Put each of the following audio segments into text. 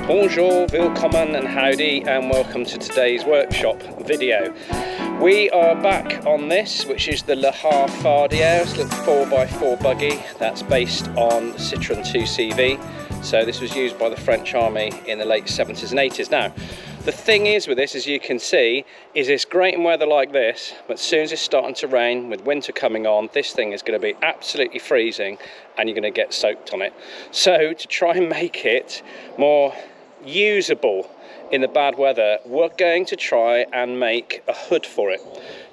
Bonjour, willkommen and howdy, and welcome to today's workshop video. We are back on this, which is the Lohr Fardier. It's a little 4x4 buggy that's based on the Citroën 2CV. So this was used by the French Army in the late 70s and 80s. Now, the thing is with this, as you can see, is it's great in weather like this, but as soon as it's starting to rain, with winter coming on, this thing is going to be absolutely freezing and you're going to get soaked on it. So to try and make it more usable in the bad weather, we're going to try and make a hood for it.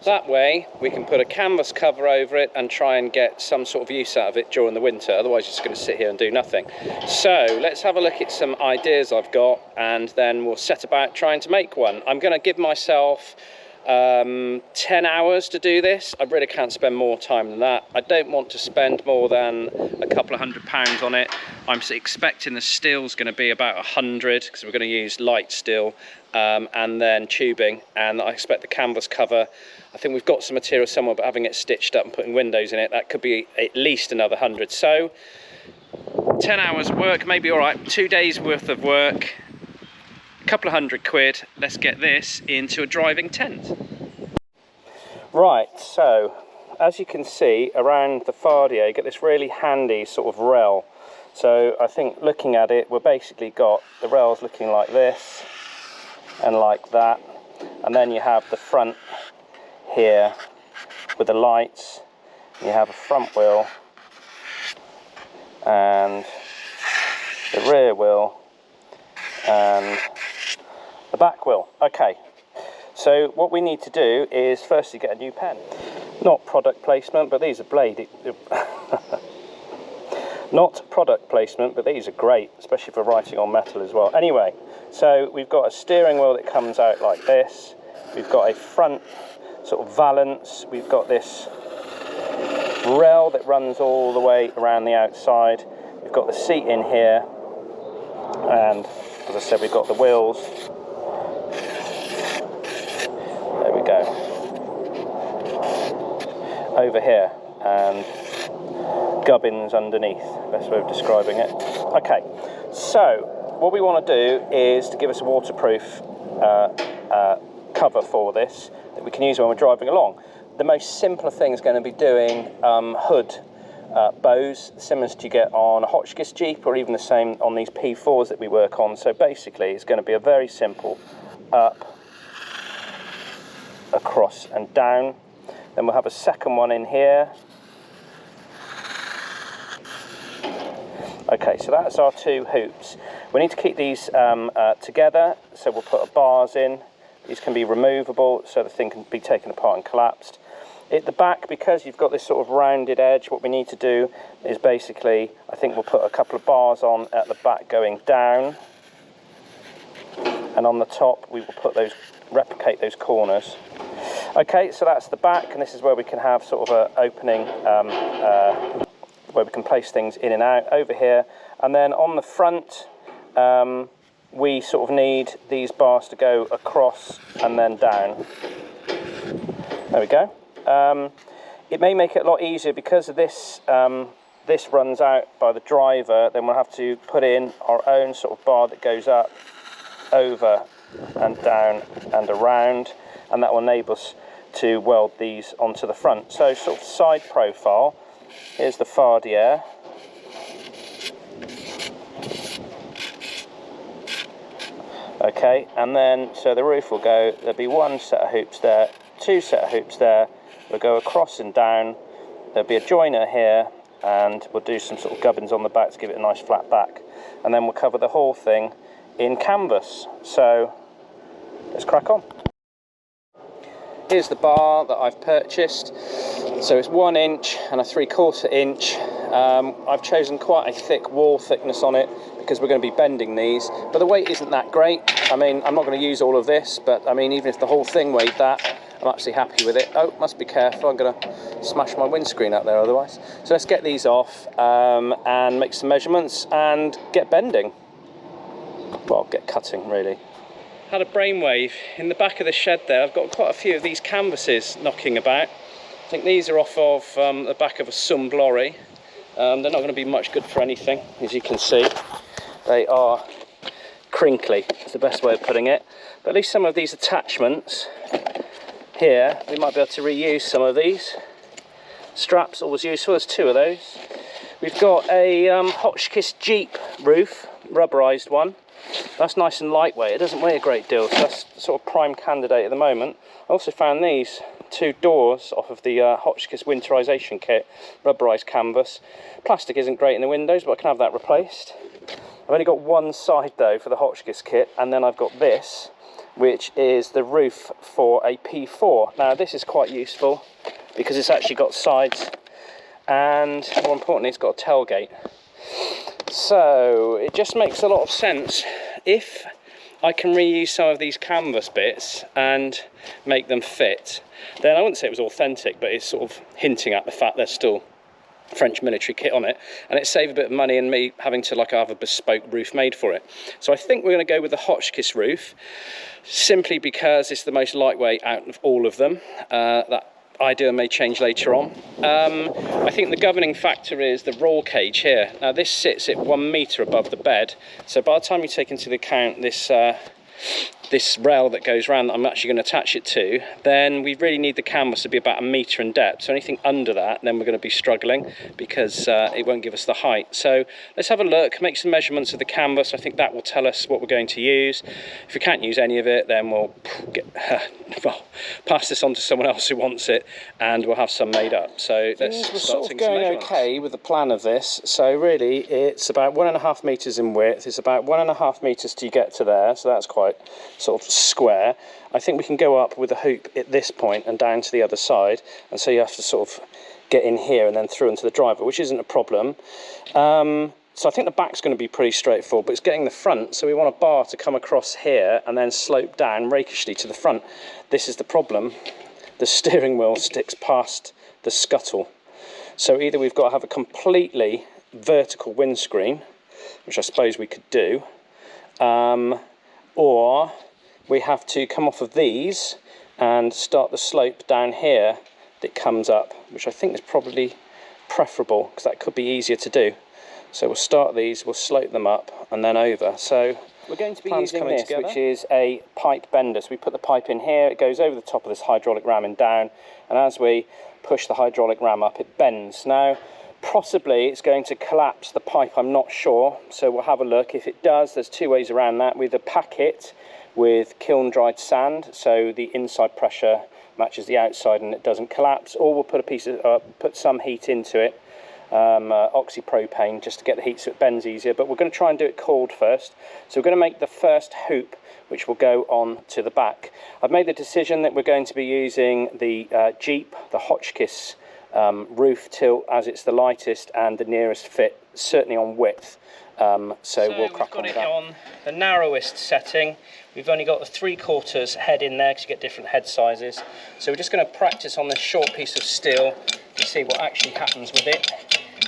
That way we can put a canvas cover over it and try and get some sort of use out of it during the winter, otherwise it's going to sit here and do nothing. So let's have a look at some ideas I've got and then we'll set about trying to make one. I'm going to give myself 10 hours to do this. I really can't spend more time than that. I don't want to spend more than a couple of £100 on it. I'm expecting the steel's going to be about 100 because we're going to use light steel and then tubing, and I expect the canvas cover, I think we've got some material somewhere, but having it stitched up and putting windows in it, that could be at least another 100. So 10 hours work, maybe all right, 2 days worth of work, a couple of £100. Let's get this into a driving tent. Right, so as you can see around the Fardier, you get this really handy sort of rail. So I think looking at it, we've basically got the rails looking like this and like that, and then you have the front here with the lights, you have a front wheel and the rear wheel and the back wheel. Okay, so what we need to do is firstly get a new pen. Not product placement, but these are not product placement, but these are great, especially for writing on metal as well. Anyway, so we've got a steering wheel that comes out like this. We've got a front sort of valance. We've got this rail that runs all the way around the outside. We've got the seat in here, and as I said, we've got the wheels. There we go. Over here, and gubbins underneath, best way of describing it. Okay, so what we want to do is to give us a waterproof cover for this that we can use when we're driving along. The most simpler thing is going to be doing hood bows, similar to you get on a Hotchkiss Jeep, or even the same on these P4s that we work on. So basically it's going to be a very simple up, across and down. Then we'll have a second one in here. Okay, so that's our two hoops. We need to keep these together, so we'll put bars in. These can be removable, so the thing can be taken apart and collapsed. At the back, because you've got this sort of rounded edge, what we need to do is basically, I think we'll put a couple of bars on at the back going down, and on the top we will put those, replicate those corners. Okay, so that's the back, and this is where we can have sort of an opening where we can place things in and out over here. And then on the front, we sort of need these bars to go across and then down. There we go. It may make it a lot easier because of this. This runs out by the driver. Then we'll have to put in our own sort of bar that goes up, over and down and around, and that will enable us to weld these onto the front. So sort of side profile. Here's the Fardier. Okay, and then so the roof will go, there'll be one set of hoops there, two set of hoops there, we'll go across and down, there'll be a joiner here, and we'll do some sort of gubbins on the back to give it a nice flat back, and then we'll cover the whole thing in canvas. So let's crack on. Here's the bar that I've purchased. So it's 1 inch and a 3/4 inch. I've chosen quite a thick wall thickness on it because we're going to be bending these, but the weight isn't that great. I mean, I'm not going to use all of this, but I mean, even if the whole thing weighed that, I'm actually happy with it. Oh, must be careful, I'm going to smash my windscreen out there otherwise. So let's get these off and make some measurements and get bending. Well, get cutting really. Had a brainwave in the back of the shed there. I've got quite a few of these canvases knocking about. I think these are off of the back of a Sumb lorry. They're not going to be much good for anything, as you can see. They are crinkly, is the best way of putting it. But at least some of these attachments here, we might be able to reuse some of these. Straps, always useful, there's 2 of those. We've got a Hotchkiss Jeep roof, rubberised one. That's nice and lightweight, it doesn't weigh a great deal, so that's sort of prime candidate at the moment. I also found these 2 doors off of the Hotchkiss winterisation kit, rubberised canvas. Plastic isn't great in the windows, but I can have that replaced. I've only got one side though for the Hotchkiss kit, and then I've got this, which is the roof for a P4. Now this is quite useful because it's actually got sides, and more importantly it's got a tailgate. So it just makes a lot of sense if I can reuse some of these canvas bits and make them fit. Then I wouldn't say it was authentic, but it's sort of hinting at the fact there's still French military kit on it, and it saved a bit of money and me having to have a bespoke roof made for it. So I think we're going to go with the Hotchkiss roof, simply because it's the most lightweight out of all of them. That idea may change later on. I think the governing factor is the roll cage here. Now this sits at 1 metre above the bed, so by the time you take into account this this rail that goes around that I'm actually going to attach it to, then we really need the canvas to be about 1 metre in depth. So anything under that, then we're going to be struggling because it won't give us the height. So let's have a look, make some measurements of the canvas. I think that will tell us what we're going to use. If we can't use any of it, then we'll pass this on to someone else who wants it, and we'll have some made up. So let's start sort of going okay with the plan of this. So really it's about 1.5 metres in width. It's about 1.5 metres to get to there, so that's quite sort of square. I think we can go up with a hoop at this point and down to the other side, and so you have to sort of get in here and then through into the driver, which isn't a problem. So I think the back's going to be pretty straightforward, but it's getting the front, so we want a bar to come across here and then slope down rakishly to the front. This is the problem: the steering wheel sticks past the scuttle. So either we've got to have a completely vertical windscreen, which I suppose we could do, or we have to come off of these and start the slope down here that comes up, which I think is probably preferable because that could be easier to do. So we'll start these, we'll slope them up and then over. So we're going to be using this, which is a pipe bender. So we put the pipe in here, it goes over the top of this hydraulic ramming down, and as we push the hydraulic ram up, it bends. Now possibly it's going to collapse the pipe, I'm not sure, so we'll have a look. If it does, there's 2 ways around that. We either pack it with kiln dried sand so the inside pressure matches the outside and it doesn't collapse, or we'll put put some heat into it, oxypropane, just to get the heat so it bends easier. But we're going to try and do it cold first. So we're going to make the first hoop, which will go on to the back. I've made the decision that we're going to be using the Jeep, the Hotchkiss roof tilt, as it's the lightest and the nearest fit, certainly on width. So we'll crack on with that. On the narrowest setting, we've only got the 3/4 head in there because you get different head sizes. So we're just going to practice on this short piece of steel to see what actually happens with it.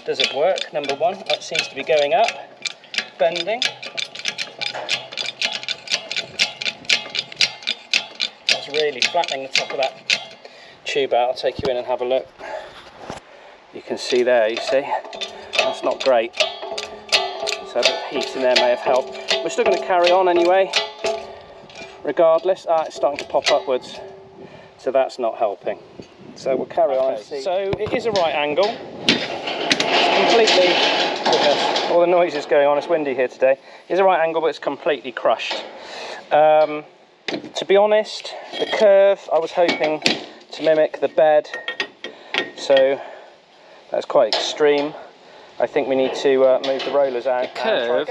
Does it work? Number one, that seems to be going up, bending. That's really flattening the top of that tube out. I'll take you in and have a look. You can see there, you see, that's not great. So a bit of heat in there may have helped. We're still going to carry on anyway, regardless. It's starting to pop upwards, so that's not helping. So we'll carry on and see. So it is a right angle. It's completely, all the noise is going on, it's windy here today. It's a right angle, but it's completely crushed. To be honest, the curve, I was hoping to mimic the bed, so that's quite extreme. I think we need to move the rollers out. The curve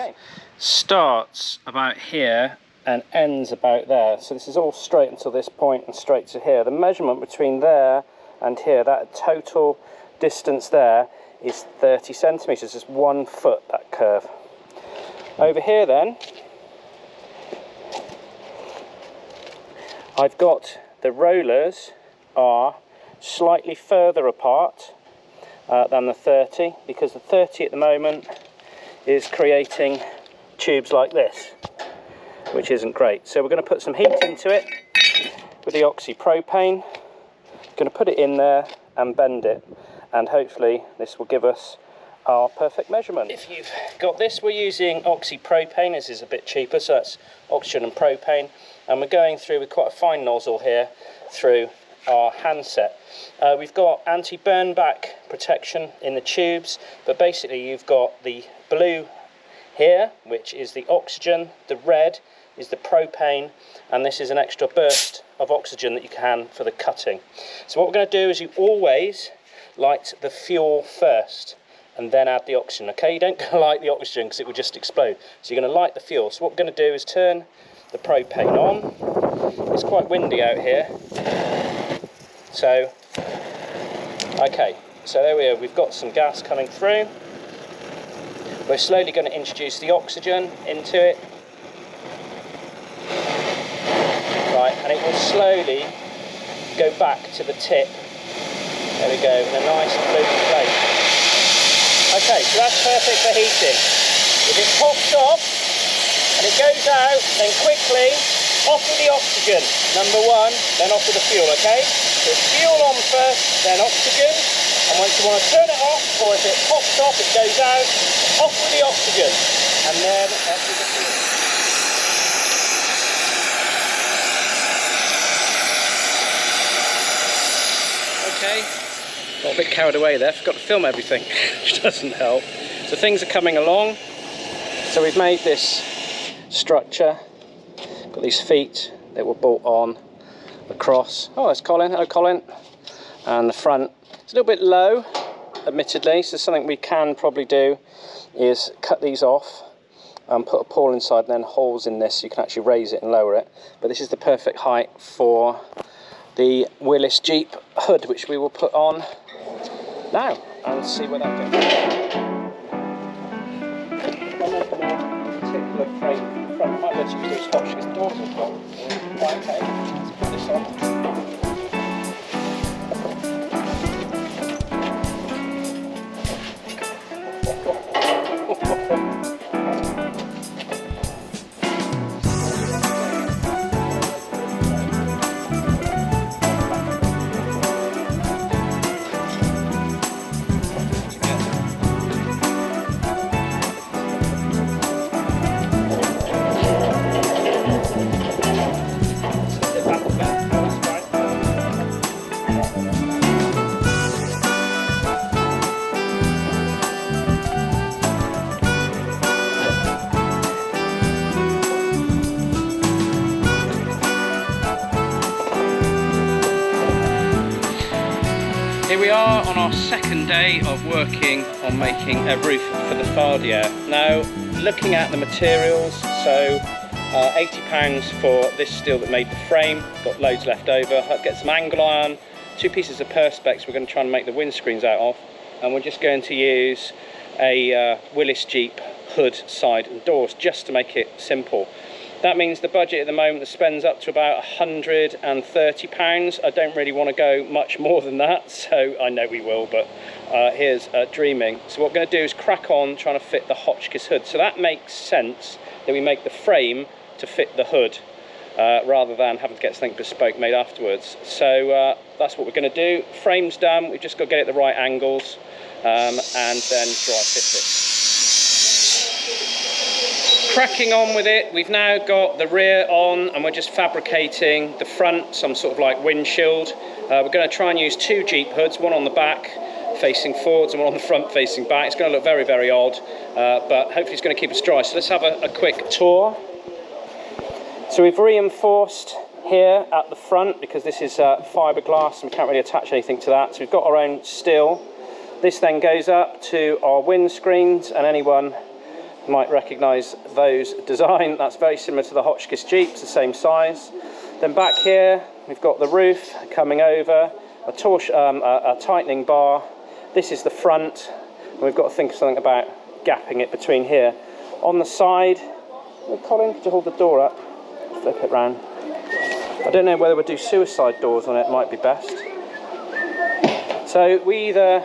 starts about here and ends about there. So this is all straight until this point and straight to here. The measurement between there and here, that total distance there, is 30 centimetres. It's 1 foot, that curve. Over here then, I've got the rollers are slightly further apart than the 30, because the 30 at the moment is creating tubes like this, which isn't great. So we're going to put some heat into it with the oxypropane. Going to put it in there and bend it, and hopefully this will give us our perfect measurement. If you've got this, we're using oxypropane. This is a bit cheaper, so that's oxygen and propane. And we're going through with quite a fine nozzle here through our handset. We've got anti-burn back protection in the tubes, but basically you've got the blue here, which is the oxygen, the red is the propane, and this is an extra burst of oxygen that you can for the cutting. So what we're going to do is you always light the fuel first and then add the oxygen. Okay, you don't go light the oxygen because it will just explode. So you're going to light the fuel. So what we're going to do is turn the propane on. It's quite windy out here. So, okay, so there we are. We've got some gas coming through. We're slowly going to introduce the oxygen into it. Right, and it will slowly go back to the tip. There we go, in a nice blue flame. Okay, so that's perfect for heating. If it pops off and it goes out, then quickly off with the oxygen, number one, then off with the fuel, okay? So fuel on first, then oxygen, and once you want to turn it off, or if it pops off, it goes out, off with the oxygen, and then off with the fuel. Okay, got a bit carried away there, forgot to film everything, which doesn't help. So things are coming along. So we've made this structure, got these feet that were bolt on across. Oh, there's Colin, hello Colin. And the front, it's a little bit low, admittedly, so something we can probably do is cut these off and put a pawl inside and then holes in this so you can actually raise it and lower it. But this is the perfect height for the wheelless Jeep hood, which we will put on now and see where that goes. Particular frame in the front, might be able to use those Hotchkiss doors as well. Right, okay, let's put this on. Here we are on our second day of working on making a roof for the Fardier. Now, looking at the materials, so £80 for this steel that made the frame, got loads left over. I'll get some angle iron, 2 pieces of perspex we're going to try and make the windscreens out of, and we're just going to use a Willys Jeep hood, side and doors just to make it simple. That means the budget at the moment spends up to about £130. I don't really want to go much more than that, so I know we will, but here's dreaming. So what we're going to do is crack on trying to fit the Hotchkiss hood. So that makes sense that we make the frame to fit the hood rather than having to get something bespoke made afterwards. So that's what we're going to do. Frame's done, we've just got to get it at the right angles and then dry fit it. Cracking on with it, we've now got the rear on and we're just fabricating the front, some sort of like windshield. We're going to try and use 2 Jeep hoods, one on the back facing forwards and one on the front facing back. It's going to look very, very odd, but hopefully it's going to keep us dry. So let's have a quick tour. So we've reinforced here at the front because this is fiberglass and we can't really attach anything to that. So we've got our own steel. This then goes up to our windscreens, and anyone might recognise those design. That's very similar to the Hotchkiss Jeep, it's the same size. Then back here we've got the roof coming over, a tightening bar. This is the front, and we've got to think of something about gapping it between here. On the side, oh, Colin, could you hold the door up? Flip it round. I don't know whether we'll do suicide doors on it, might be best. So we either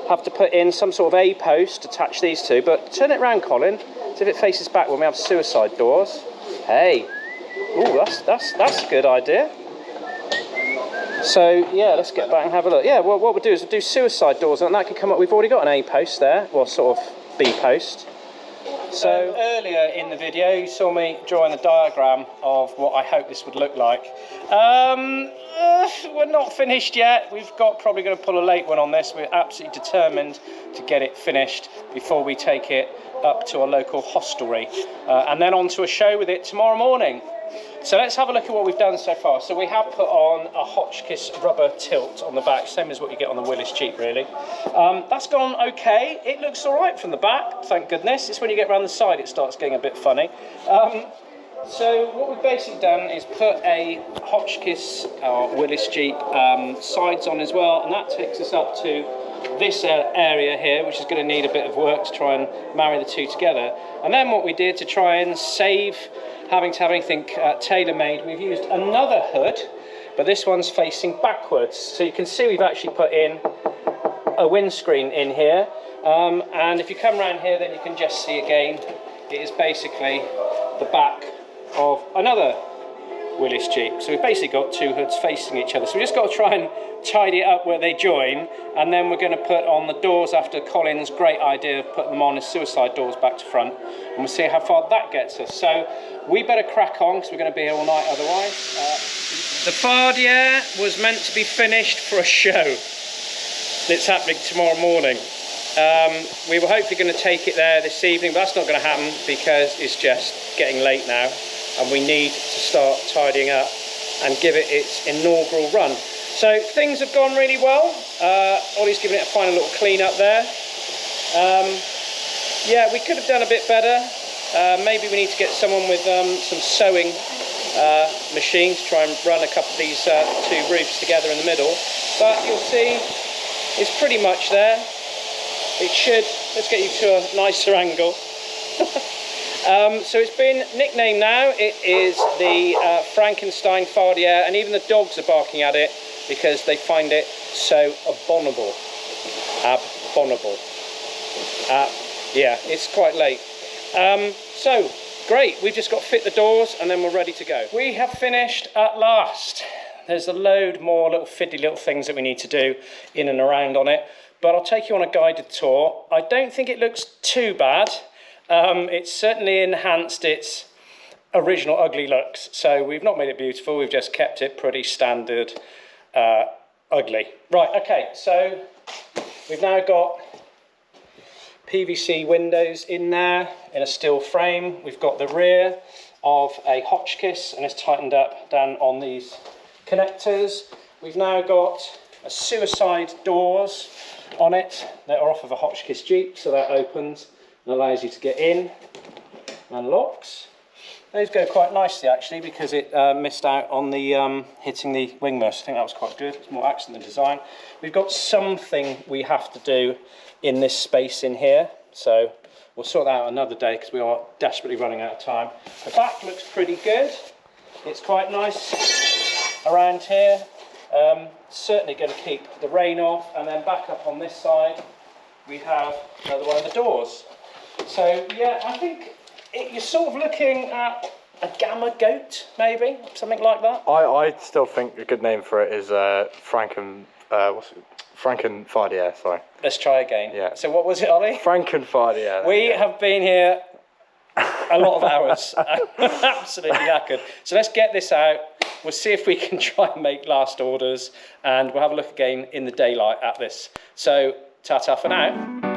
have to put in some sort of A-post to attach these two, but turn it round, Colin, so if it faces back when we have suicide doors. Hey, ooh, that's a good idea. So yeah, let's get back and have a look. Yeah, well, what we'll do is we'll do suicide doors, and that can come up. We've already got an A post there, well, sort of B post. So earlier in the video, you saw me drawing a diagram of what I hope this would look like. We're not finished yet. We've got probably going to pull a late one on this. We're absolutely determined to get it finished before we take it up to a local hostelry, and then on to a show with it tomorrow morning. So let's have a look at what we've done so far. So we have put on a Hotchkiss rubber tilt on the back, same as what you get on the Willis Jeep, really. That's gone okay. It looks all right from the back, thank goodness. It's when you get around the side it starts getting a bit funny. So what we've basically done is put a Hotchkiss Willis Jeep sides on as well, and that takes us up to this area here, which is going to need a bit of work to try and marry the two together. And then what we did to try and save having to have anything tailor-made, we've used another hood, but this one's facing backwards. So you can see we've actually put in a windscreen in here, and if you come around here, then you can just see again, it is basically the back of another Willis Jeep. So we've basically got two hoods facing each other. So we just got to try and tidy it up where they join, and then we're going to put on the doors after Colin's great idea of putting them on as suicide doors back to front, and we'll see how far that gets us. So we better crack on because we're going to be here all night otherwise. The Fardier was meant to be finished for a show that's happening tomorrow morning. We were hopefully going to take it there this evening, but that's not going to happen because it's just getting late now and we need to start tidying up and give it its inaugural run. So things have gone really well. Ollie's given it a final little clean up there. Yeah, we could have done a bit better. Maybe we need to get someone with some sewing machine to try and run a couple of these two roofs together in the middle. But you'll see it's pretty much there. It should, let's get you to a nicer angle. So it's been nicknamed now, it is the Frankenstein Fardier, and even the dogs are barking at it because they find it so abominable. Abominable. Yeah, it's quite late. So, great, we've just got to fit the doors and then we're ready to go. We have finished at last. There's a load more little fiddly little things that we need to do in and around on it, but I'll take you on a guided tour. I don't think it looks too bad. It's certainly enhanced its original ugly looks. So we've not made it beautiful, we've just kept it pretty standard ugly. Right, okay, so we've now got PVC windows in there in a steel frame. We've got the rear of a Hotchkiss and it's tightened up down on these connectors. We've now got a suicide doors on it that are off of a Hotchkiss Jeep, so that opens and allows you to get in and locks. Those go quite nicely actually because it missed out on the hitting the wing mirrors. I think that was quite good. It's more accident than design. We've got something we have to do in this space in here, so we'll sort that out another day because we are desperately running out of time. The back looks pretty good. It's quite nice around here. Certainly going to keep the rain off, and then back up on this side we have another one of the doors. So yeah, I think you're sort of looking at a Gamma Goat, maybe, something like that. I still think a good name for it is Franken-Fardier, sorry. Let's try again. Yeah. So what was it, Ollie? Franken-Fardier. We have been here a lot of hours. Absolutely knackered. So let's get this out. We'll see if we can try and make last orders, and we'll have a look again in the daylight at this. So ta-ta for now.